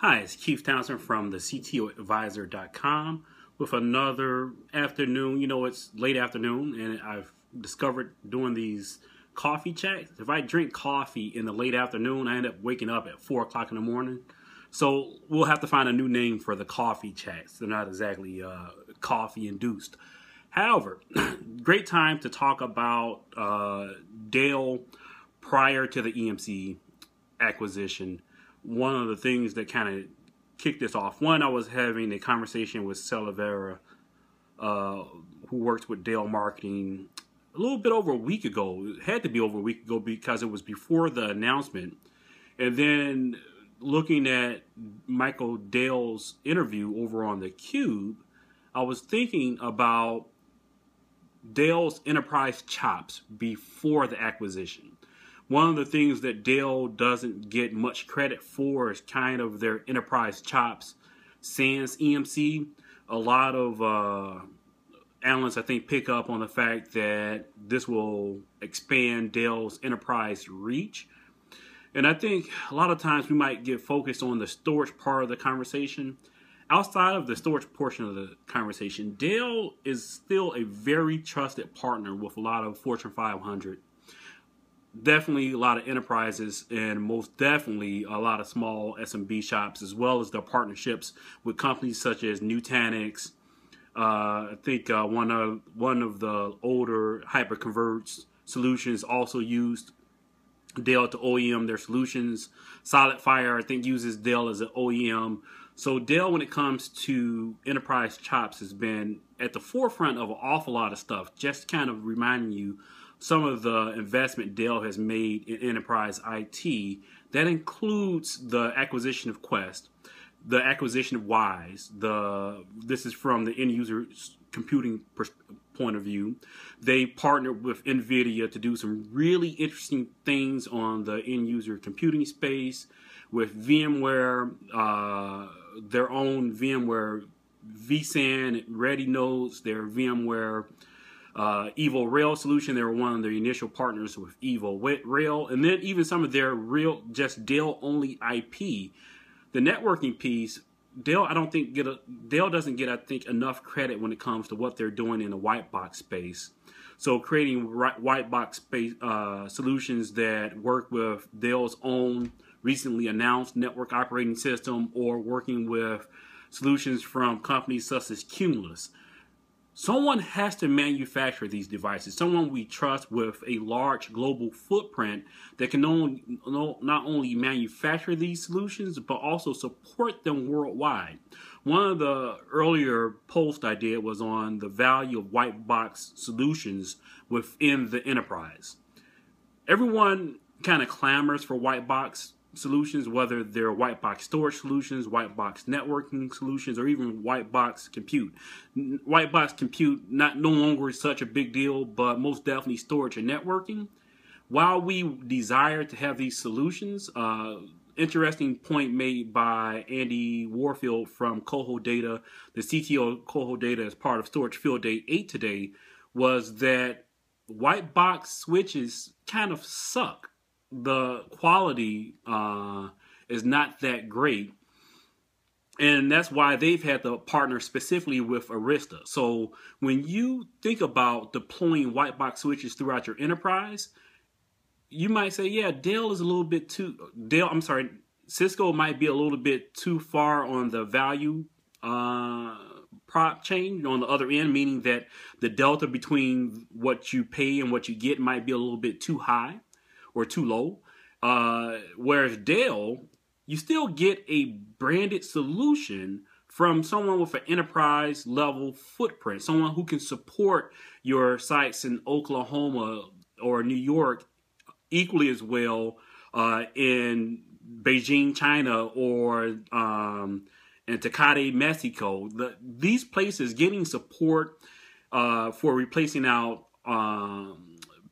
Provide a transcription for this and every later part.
Hi, it's Keith Townsend from the CTOadvisor.com with another afternoon. You know, it's late afternoon, and I've discovered doing these coffee chats. If I drink coffee in the late afternoon, I end up waking up at 4 o'clock in the morning. So we'll have to find a new name for the coffee chats. They're not exactly coffee induced. However, great time to talk about Dell prior to the EMC acquisition. One of the things that kind of kicked this off, one, I was having a conversation with Salavera, who works with Dell Marketing, a little bit over a week ago. It had to be over a week ago because it was before the announcement. And then looking at Michael Dell's interview over on theCUBE, I was thinking about Dell's enterprise chops before the acquisition. One of the things that Dell doesn't get much credit for is kind of their enterprise chops sans EMC. A lot of analysts, I think, pick up on the fact that this will expand Dell's enterprise reach. And I think a lot of times we might get focused on the storage part of the conversation. Outside of the storage portion of the conversation, Dell is still a very trusted partner with a lot of Fortune 500. Definitely a lot of enterprises, and most definitely a lot of small SMB shops, as well as their partnerships with companies such as Nutanix. I think one of the older hyperconverged solutions also used Dell to OEM their solutions. SolidFire, I think, uses Dell as an OEM. So Dell, when it comes to enterprise chops, has been at the forefront of an awful lot of stuff. Just kind of reminding you some of the investment Dell has made in enterprise IT. That includes the acquisition of Quest, the acquisition of Wise. This is from the end user computing point of view. They partnered with NVIDIA to do some really interesting things on the end user computing space with VMware, their own VMware vSAN, Ready Nodes, their VMware Evo Rail solution. They were one of their initial partners with Evo Rail, and then even some of their real just Dell only IP. The networking piece, Dell doesn't get I think enough credit when it comes to what they're doing in the white box space. So creating white box space solutions that work with Dell's own recently announced network operating system, or working with solutions from companies such as Cumulus. Someone has to manufacture these devices, someone we trust with a large global footprint that can not only manufacture these solutions, but also support them worldwide. One of the earlier posts I did was on the value of white box solutions within the enterprise. Everyone kind of clamors for white box solutions, whether they're white box storage solutions, white box networking solutions, or even white box compute. White box compute no longer is such a big deal, but most definitely storage and networking. While we desire to have these solutions, interesting point made by Andy Warfield from Coho Data, the CTO of Coho Data as part of Storage Field Day 8 today, was that white box switches kind of suck. The quality is not that great, and that's why they've had to partner specifically with Arista. So when you think about deploying white box switches throughout your enterprise, you might say, yeah, Cisco might be a little bit too far on the value prop chain on the other end, meaning that the delta between what you pay and what you get might be a little bit too high or too low. Whereas Dell, you still get a branded solution from someone with an enterprise level footprint, someone who can support your sites in Oklahoma or New York equally as well in Beijing, China, or in Tecate, Mexico. These places getting support for replacing out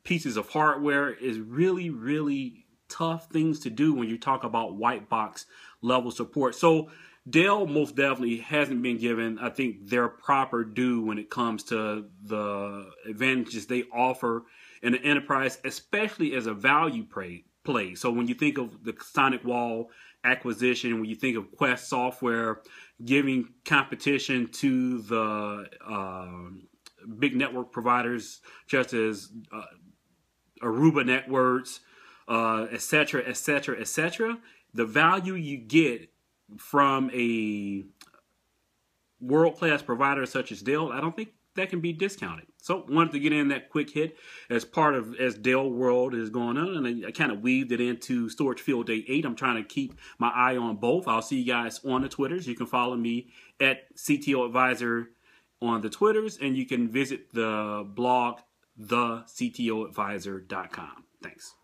pieces of hardware is really, really tough things to do when you talk about white box level support. So Dell most definitely hasn't been given, I think, their proper due when it comes to the advantages they offer in the enterprise, especially as a value play. So when you think of the Sonic Wall acquisition, when you think of Quest Software giving competition to the big network providers, such as Aruba Networks, et cetera, et cetera, et cetera. The value you get from a world-class provider such as Dell, I don't think that can be discounted. So wanted to get in that quick hit as Dell World is going on, and I kind of weaved it into Storage Field Day 8. I'm trying to keep my eye on both. I'll see you guys on the Twitters. You can follow me at CTO Advisor on the Twitters, and you can visit the blog, thectoadvisor.com. Thanks.